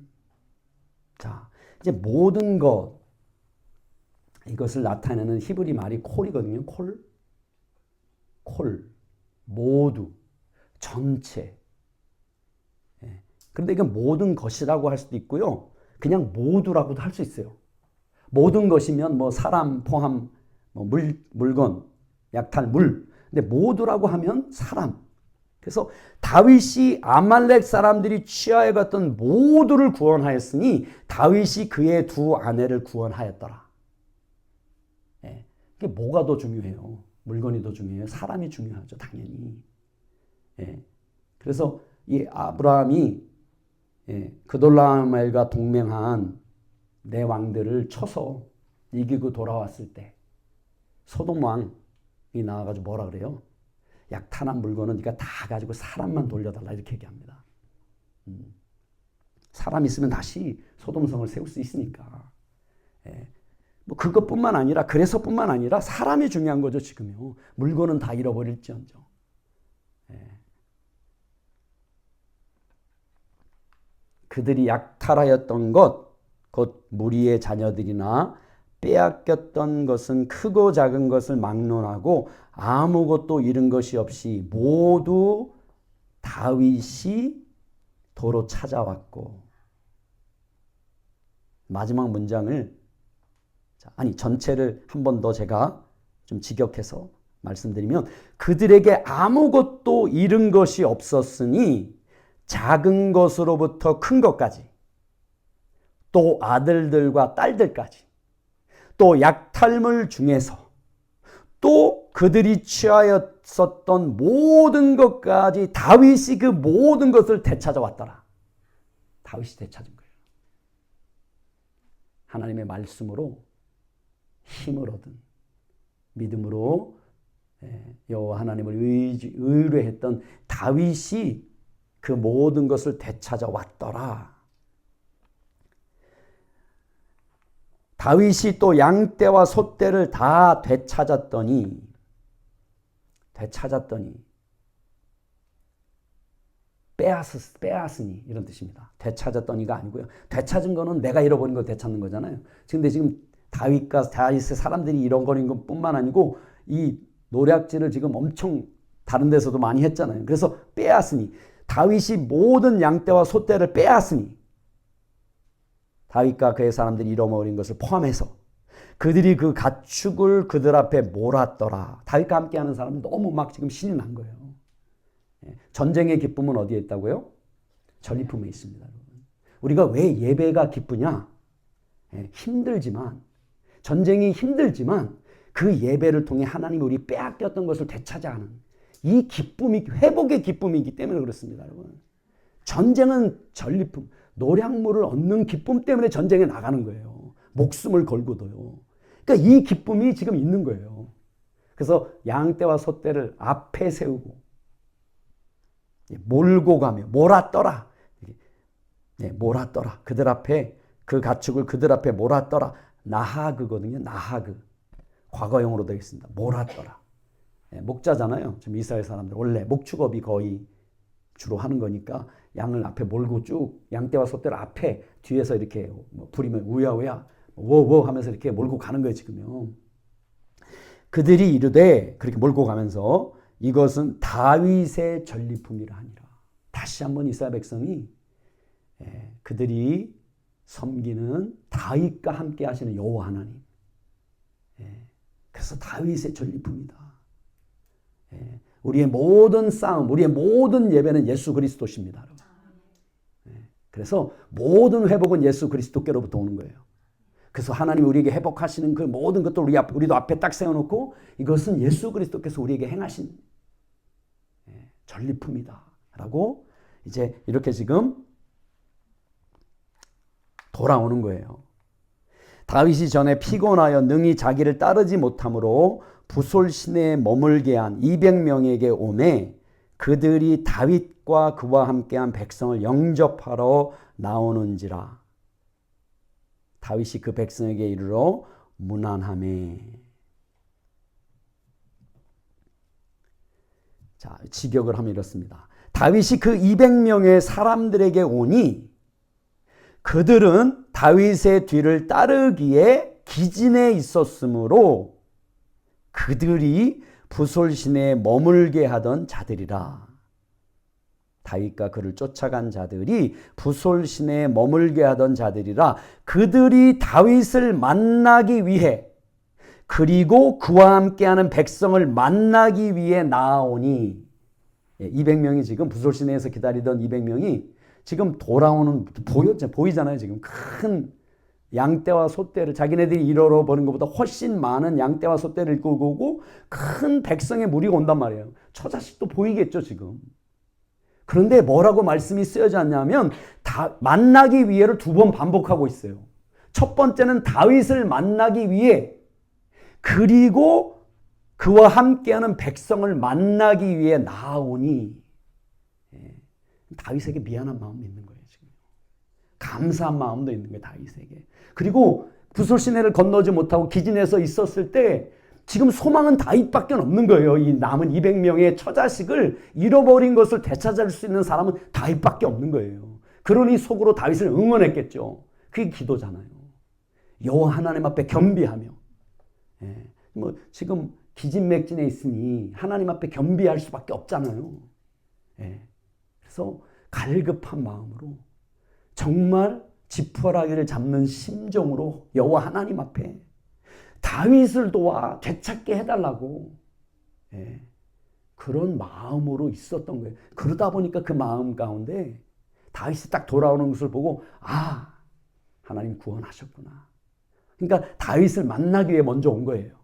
자, 이제 모든 것, 이것을 나타내는 히브리 말이 콜이거든요. 콜, 모두, 전체. 그런데 이게 모든 것이라고 할 수도 있고요. 그냥 모두라고도 할 수 있어요. 모든 것이면 뭐 사람 포함, 뭐 물건, 약탈, 물. 근데 모두라고 하면 사람. 그래서 다윗이 아말렉 사람들이 취하여 갔던 모두를 구원하였으니 다윗이 그의 두 아내를 구원하였더라. 이게 뭐가 더 중요해요? 물건이 더 중요해요? 사람이 중요하죠, 당연히. 그래서 이 아브라함이 그돌라오멜과 동맹한 네 왕들을 쳐서 이기고 돌아왔을 때 소돔 왕이 나와가지고 뭐라 그래요? 약탈한 물건은 네가 다 가지고 사람만 돌려달라, 이렇게 얘기합니다. 사람 있으면 다시 소돔성을 세울 수 있으니까. 뭐 그것뿐만 아니라, 그래서뿐만 아니라 사람이 중요한 거죠, 지금요. 물건은 다 잃어버릴지언정. 그들이 약탈하였던 것, 곧 무리의 자녀들이나 빼앗겼던 것은 크고 작은 것을 막론하고 아무것도 잃은 것이 없이 모두 다윗이 도로 찾아왔고, 마지막 문장을, 전체를 한 번 더 제가 좀 직역해서 말씀드리면, 그들에게 아무것도 잃은 것이 없었으니 작은 것으로부터 큰 것까지, 또 아들들과 딸들까지, 또 약탈물 중에서, 또 그들이 취하였었던 모든 것까지 다윗이 그 모든 것을 되찾아왔더라. 다윗이 되찾은 거예요. 하나님의 말씀으로 힘을 얻은, 믿음으로 여호와 하나님을 의뢰했던 다윗이 그 모든 것을 되찾아왔더라. 다윗이 또 양떼와 소떼를 다 되찾았더니 빼앗으니 이런 뜻입니다. 되찾았더니가 아니고요. 되찾은 거는 내가 잃어버린 걸 되찾는 거잖아요. 근데 지금 다윗의 사람들이 잃어버린 것뿐만 아니고 이 노략질을 지금 엄청 다른 데서도 많이 했잖아요. 그래서 빼앗으니, 다윗이 모든 양떼와 소떼를 빼앗으니, 다윗과 그의 사람들이 잃어버린 것을 포함해서 그들이 그 가축을 그들 앞에 몰았더라. 다윗과 함께하는 사람은 너무 막 지금 신이 난 거예요. 전쟁의 기쁨은 어디에 있다고요? 전리품에 있습니다. 우리가 왜 예배가 기쁘냐? 힘들지만, 전쟁이 힘들지만 그 예배를 통해 하나님이 우리 빼앗겼던 것을 되찾아가는 이 기쁨이, 회복의 기쁨이기 때문에 그렇습니다, 여러분. 전쟁은 전리품, 노략물을 얻는 기쁨 때문에 전쟁에 나가는 거예요. 목숨을 걸고도요. 그러니까 이 기쁨이 지금 있는 거예요. 그래서 양떼와 소떼를 앞에 세우고 몰고 가며 몰았더라. 몰았더라. 그들 앞에, 그 가축을 그들 앞에 몰았더라. 나하그거든요. 나하그. 과거형으로 되겠습니다. 몰았더라. 목자잖아요. 지금 이스라엘 사람들 원래 목축업이 거의 주로 하는 거니까 양을 앞에 몰고 쭉 양떼와 소떼를 앞에 뒤에서 이렇게 부리면 우야우야 워워 하면서 이렇게 몰고 가는 거예요, 지금요. 그들이 이르되, 그렇게 몰고 가면서 이것은 다윗의 전리품이라 하니라. 다시 한번 이스라엘 백성이 그들이 섬기는 다윗과 함께 하시는 여호와 하나님. 그래서 다윗의 전리품이다. 우리의 모든 싸움, 우리의 모든 예배는 예수 그리스도십니다, 여러분. 그래서 모든 회복은 예수 그리스도께로부터 오는 거예요. 그래서 하나님이 우리에게 회복하시는 그 모든 것도 우리도 앞에 딱 세워놓고 이것은 예수 그리스도께서 우리에게 행하신 전리품이다 라고 이제 이렇게 지금 돌아오는 거예요. 다윗이 전에 피곤하여 능히 자기를 따르지 못함으로 부솔 시내에 머물게 한 200명에게 오매 그들이 다윗과 그와 함께한 백성을 영접하러 나오는지라. 다윗이 그 백성에게 이르러 문안하매. 자, 직역을 하면 이렇습니다. 다윗이 그 200명의 사람들에게 오니 그들은 다윗의 뒤를 따르기에 기진해 있었으므로 그들이 부솔 시내에 머물게 하던 자들이라. 다윗과 그를 쫓아간 자들이 부솔 시내에 머물게 하던 자들이라. 그들이 다윗을 만나기 위해 그리고 그와 함께하는 백성을 만나기 위해 나아오니 200명이 지금 부솔 시내에서 기다리던 200명이 지금 돌아오는 보이잖아요. 지금 큰 양떼와 소떼를 자기네들이 잃어버린 것보다 훨씬 많은 양떼와 소떼를 끌고 오고 큰 백성의 무리가 온단 말이에요. 처자식도 보이겠죠 지금. 그런데 뭐라고 말씀이 쓰여져 있냐면 다 만나기 위해를 두 번 반복하고 있어요. 첫 번째는 다윗을 만나기 위해 그리고 그와 함께하는 백성을 만나기 위해 나아오니 다윗에게 미안한 마음이 있는 거예요. 지금 감사한 마음도 있는 거예요. 다윗에게. 그리고 부솔 시내를 건너지 못하고 기진해서 있었을 때 지금 소망은 다윗밖에 없는 거예요. 이 남은 200명의 처자식을 잃어버린 것을 되찾을 수 있는 사람은 다윗밖에 없는 거예요. 그러니 속으로 다윗을 응원했겠죠. 그게 기도잖아요. 여호와 하나님 앞에 겸비하며. 지금 기진맥진해 있으니 하나님 앞에 겸비할 수밖에 없잖아요. 그래서 갈급한 마음으로 정말 지푸라기를 잡는 심정으로 여호와 하나님 앞에 다윗을 도와 되찾게 해달라고 그런 마음으로 있었던 거예요. 그러다 보니까 그 마음 가운데 다윗이 딱 돌아오는 것을 보고 하나님 구원하셨구나. 그러니까 다윗을 만나기 위해 먼저 온 거예요.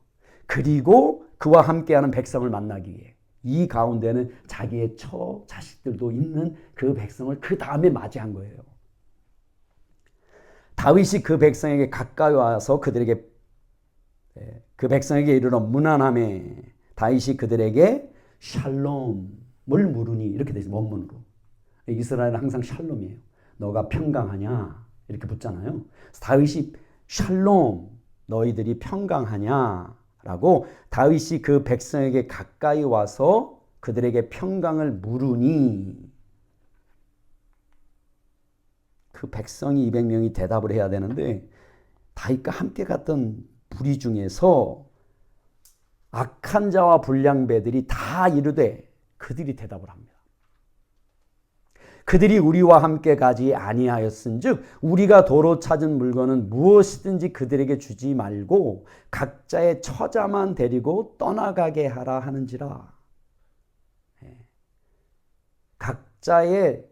그리고 그와 함께하는 백성을 만나기 위해 이 가운데는 자기의 자식들도 있는 그 백성을 그 다음에 맞이한 거예요. 다윗이 그 백성에게 가까이 와서 그 백성에게 이르러 문안함에 다윗이 그들에게 샬롬을 물으니 이렇게 되죠. 원문으로. 이스라엘은 항상 샬롬이에요. 너가 평강하냐 이렇게 묻잖아요. 다윗이 샬롬 너희들이 평강하냐라고 다윗이 그 백성에게 가까이 와서 그들에게 평강을 물으니 그 백성이 200명이 대답을 해야 되는데 다윗과 함께 갔던 무리 중에서 악한 자와 불량배들이 다 이르되 그들이 대답을 합니다. 그들이 우리와 함께 가지 아니하였은즉 우리가 도로 찾은 물건은 무엇이든지 그들에게 주지 말고 각자의 처자만 데리고 떠나가게 하라 하는지라. 각자의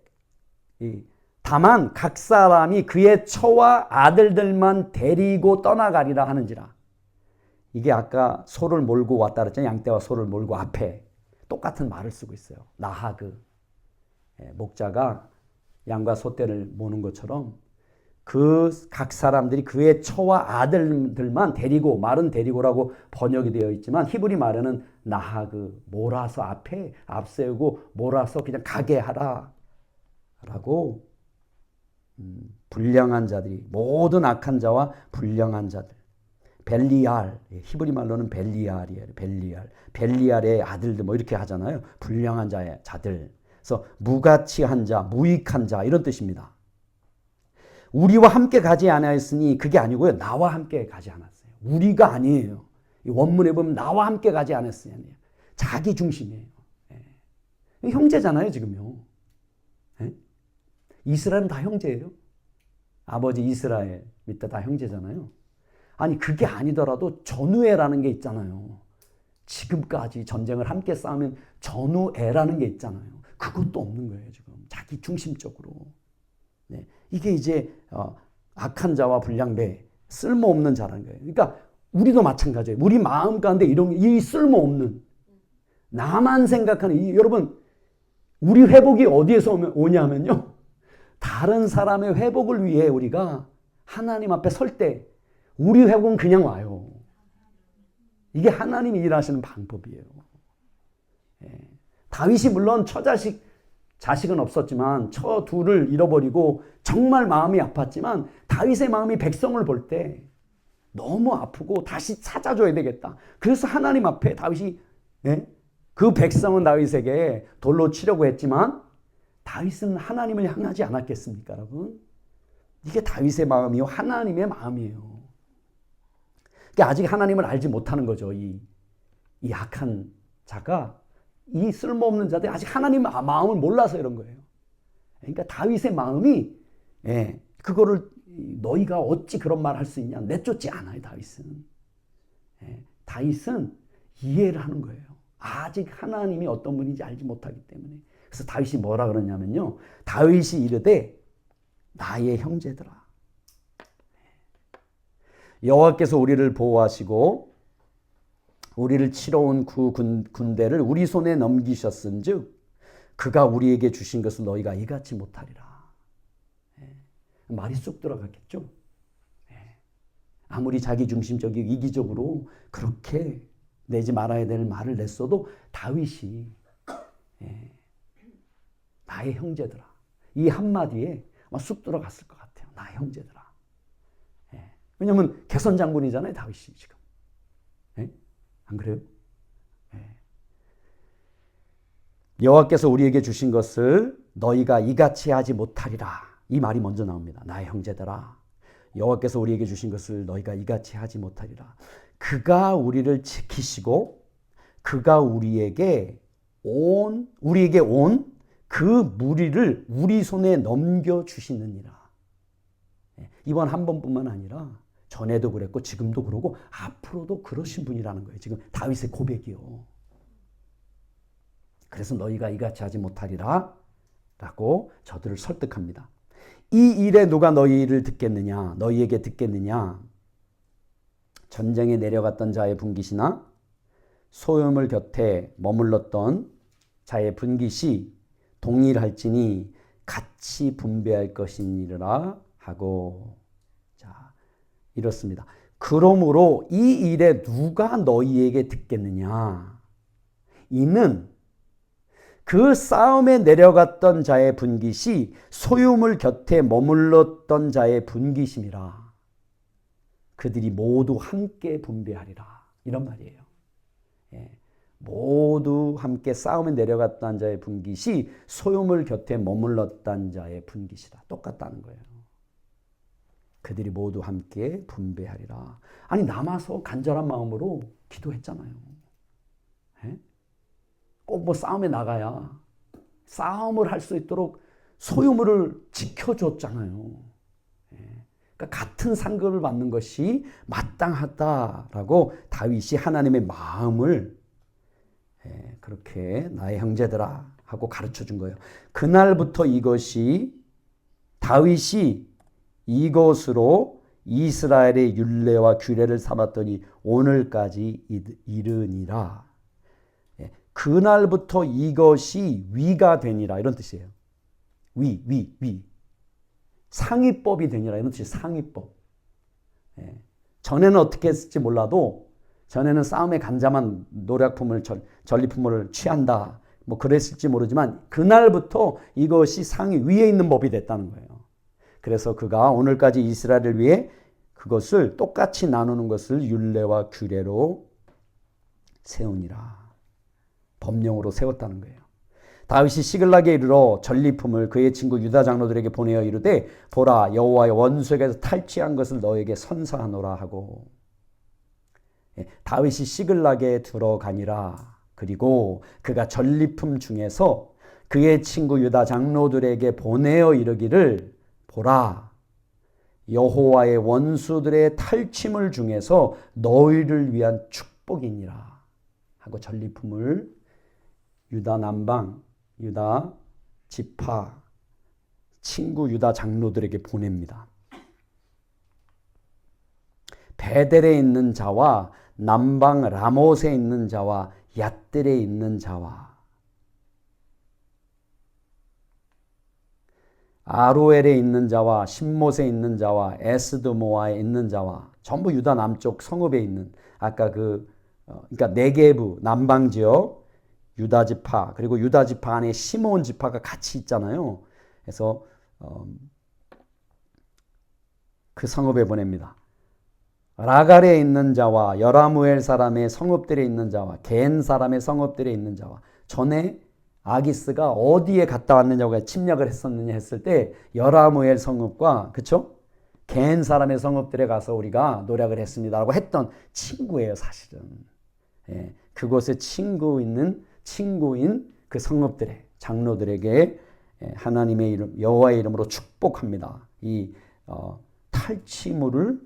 다만 각 사람이 그의 처와 아들들만 데리고 떠나가리라 하는지라. 이게 아까 소를 몰고 왔다 그랬잖아요. 양떼와 소를 몰고 앞에 똑같은 말을 쓰고 있어요. 나하그. 목자가 양과 소떼를 모는 것처럼 그 각 사람들이 그의 처와 아들들만 데리고, 말은 데리고라고 번역이 되어 있지만 히브리 말에는 나하그, 몰아서 앞에 앞세우고 몰아서 그냥 가게 하라 라고. 불량한 자들이, 모든 악한 자와 불량한 자들, 벨리알, 히브리 말로는 벨리알이에요. 벨리알의 아들들 뭐 이렇게 하잖아요. 불량한 자들. 그래서 무가치한 자, 무익한 자 이런 뜻입니다. 우리와 함께 가지 않았으니 그게 아니고요. 나와 함께 가지 않았어요. 우리가 아니에요. 이 원문에 보면 나와 함께 가지 않았어요. 자기 중심이에요. 형제잖아요, 지금요. 이스라엘은 다 형제예요. 아버지 이스라엘 밑에 다 형제잖아요. 아니 그게 아니더라도 전우애라는 게 있잖아요. 지금까지 전쟁을 함께 싸우면 전우애라는 게 있잖아요. 그것도 없는 거예요. 지금 자기 중심적으로. 네. 이게 이제 악한 자와 불량배, 쓸모없는 자라는 거예요. 그러니까 우리도 마찬가지예요. 우리 마음 가운데 이런 이 쓸모없는 나만 생각하는 여러분 우리 회복이 어디에서 오냐면요. 다른 사람의 회복을 위해 우리가 하나님 앞에 설 때 우리 회복은 그냥 와요. 이게 하나님이 일하시는 방법이에요. 다윗이 물론 자식은 없었지만 처 둘을 잃어버리고 정말 마음이 아팠지만 다윗의 마음이 백성을 볼 때 너무 아프고 다시 찾아줘야 되겠다. 그래서 하나님 앞에 다윗이 그 백성은 다윗에게 돌로 치려고 했지만 다윗은 하나님을 향하지 않았겠습니까, 여러분? 이게 다윗의 마음이요, 하나님의 마음이에요. 그러니까 아직 하나님을 알지 못하는 거죠. 이 악한 자가, 이 쓸모없는 자들이 아직 하나님 마음을 몰라서 이런 거예요. 그러니까 다윗의 마음이 그거를 너희가 어찌 그런 말 할 수 있냐 내쫓지 않아요. 다윗은 이해를 하는 거예요. 아직 하나님이 어떤 분인지 알지 못하기 때문에. 그래서 다윗이 뭐라 그러냐면요. 다윗이 이르되 나의 형제들아. 여호와께서 우리를 보호하시고 우리를 치러 온 그 군대를 우리 손에 넘기셨은즉 그가 우리에게 주신 것을 너희가 이같이 못하리라. 말이 쑥 들어갔겠죠. 아무리 자기중심적이고 이기적으로 그렇게 내지 말아야 될 말을 냈어도 다윗이 나의 형제들아. 이 한마디에 쑥 들어갔을 것 같아요. 나의 형제들아. 왜냐하면 개선 장군이잖아요. 다윗이 지금. 안 그래요? 여호와께서 우리에게 주신 것을 너희가 이같이 하지 못하리라. 이 말이 먼저 나옵니다. 나의 형제들아. 여호와께서 우리에게 주신 것을 너희가 이같이 하지 못하리라. 그가 우리를 지키시고 그가 우리에게 온 그 무리를 우리 손에 넘겨주시느니라. 이번 한 번뿐만 아니라 전에도 그랬고 지금도 그러고 앞으로도 그러신 분이라는 거예요. 지금 다윗의 고백이요. 그래서 너희가 이같이 하지 못하리라 라고 저들을 설득합니다. 이 일에 누가 너희를 듣겠느냐? 너희에게 듣겠느냐? 전쟁에 내려갔던 자의 분깃이나 소유물 곁에 머물렀던 자의 분깃이 동일할지니 같이 분배할 것이니라 하고. 자, 이렇습니다. 그러므로 이 일에 누가 너희에게 듣겠느냐? 이는 그 싸움에 내려갔던 자의 분깃이 소유물 곁에 머물렀던 자의 분깃임이라. 그들이 모두 함께 분배하리라. 이런 말이에요. 예. 모두 함께 싸움에 내려갔던 자의 분깃이 소유물 곁에 머물렀던 자의 분깃이다. 똑같다는 거예요. 그들이 모두 함께 분배하리라. 아니, 남아서 간절한 마음으로 기도했잖아요. 예? 꼭 뭐 싸움에 나가야 싸움을 할 수 있도록 소유물을 지켜줬잖아요. 예. 그러니까 같은 상급을 받는 것이 마땅하다라고 다윗이 하나님의 마음을 그렇게 나의 형제들아 하고 가르쳐 준 거예요. 그날부터 다윗이 이것으로 이스라엘의 율례와 규례를 삼았더니 오늘까지 이르니라. 그날부터 이것이 위가 되니라. 이런 뜻이에요. 위. 상위법이 되니라. 이런 뜻이 상위법. 전에는 어떻게 했을지 몰라도 전에는 싸움에 간자만 노략품을 전리품을 취한다. 뭐 그랬을지 모르지만 그날부터 이것이 상위 위에 있는 법이 됐다는 거예요. 그래서 그가 오늘까지 이스라엘을 위해 그것을 똑같이 나누는 것을 율례와 규례로 세우니라. 법령으로 세웠다는 거예요. 다윗이 시글락에 이르러 전리품을 그의 친구 유다 장로들에게 보내어 이르되 보라 여호와의 원수에게서 탈취한 것을 너에게 선사하노라 하고. 다윗이 시글락에 들어가니라. 그리고 그가 전리품 중에서 그의 친구 유다 장로들에게 보내어 이르기를 보라 여호와의 원수들의 탈취물 중에서 너희를 위한 축복이니라 하고 전리품을 유다 남방 유다 지파 친구 유다 장로들에게 보냅니다. 베델에 있는 자와 남방 라못에 있는 자와 얏들에 있는 자와 아로엘에 있는 자와 신못에 있는 자와 에스드모아에 있는 자와 전부 유다 남쪽 성읍에 있는 아까 그러니까 네게부 남방 지역 유다 지파 그리고 유다 지파 안에 시므온 지파가 같이 있잖아요. 그래서 그 성읍에 보냅니다. 라갈에 있는 자와 여라무엘 사람의 성읍들에 있는 자와 겐 사람의 성읍들에 있는 자와 전에 아기스가 어디에 갔다 왔느냐고 침략을 했었느냐 했을 때 여라무엘 성읍과 그쵸? 겐 사람의 성읍들에 가서 우리가 노략을 했습니다라고 했던 친구예요 사실은. 예, 그곳에 친구인 그 성읍들의 장로들에게 하나님의 이름 여호와의 이름으로 축복합니다. 이 탈취물을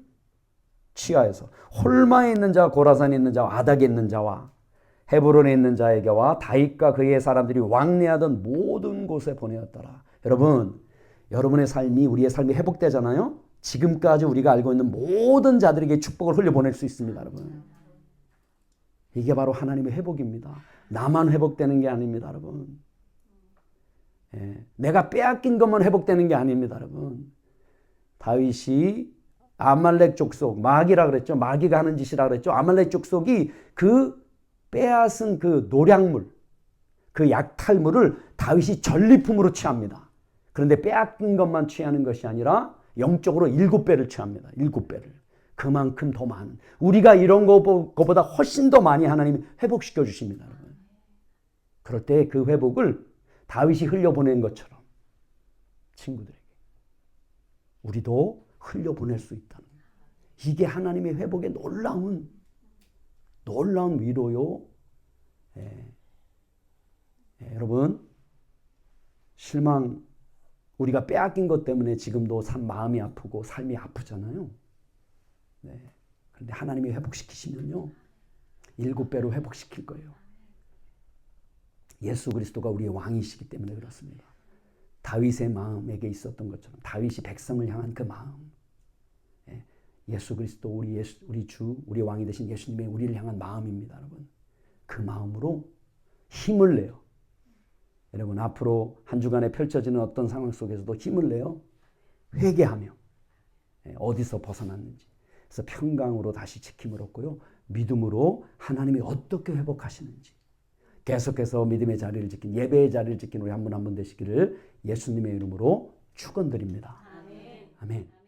취하여서 홀마에 있는 자와 고라산에 있는 자와 아닥에 있는 자와 헤브론에 있는 자에게와 다윗과 그의 사람들이 왕래하던 모든 곳에 보내었더라. 여러분의 삶이 우리의 삶이 회복되잖아요. 지금까지 우리가 알고 있는 모든 자들에게 축복을 흘려보낼 수 있습니다. 여러분. 이게 바로 하나님의 회복입니다. 나만 회복되는 게 아닙니다. 여러분. 내가 빼앗긴 것만 회복되는 게 아닙니다. 여러분. 다윗이 아말렉 족속 마귀라 그랬죠. 마귀가 하는 짓이라 그랬죠. 아말렉 족속이 그 빼앗은 그 노략물, 그 약탈물을 다윗이 전리품으로 취합니다. 그런데 빼앗긴 것만 취하는 것이 아니라 영적으로 7배를 취합니다. 7배를. 그만큼 더 많은. 우리가 이런 것보다 훨씬 더 많이 하나님이 회복시켜 주십니다. 여러분. 그럴 때 그 회복을 다윗이 흘려보낸 것처럼 친구들에게 우리도 흘려보낼 수 있다는 거예요. 이게 하나님의 회복의 놀라운 위로요. 여러분 실망 우리가 빼앗긴 것 때문에 지금도 마음이 아프고 삶이 아프잖아요. 그런데 하나님이 회복시키시면요 7배로 회복시킬 거예요. 예수 그리스도가 우리의 왕이시기 때문에 그렇습니다. 다윗의 마음에게 있었던 것처럼 다윗이 백성을 향한 그 마음 예수 그리스도 우리 주 우리 왕이 되신 예수님의 우리를 향한 마음입니다. 여러분. 그 마음으로 힘을 내요. 여러분 앞으로 한 주간에 펼쳐지는 어떤 상황 속에서도 힘을 내요. 회개하며 어디서 벗어났는지. 그래서 평강으로 다시 지킴을 얻고요. 믿음으로 하나님이 어떻게 회복하시는지. 계속해서 믿음의 자리를 지킨 예배의 자리를 지킨 우리 한 분 한 분 되시기를 예수님의 이름으로 축원드립니다. 아멘.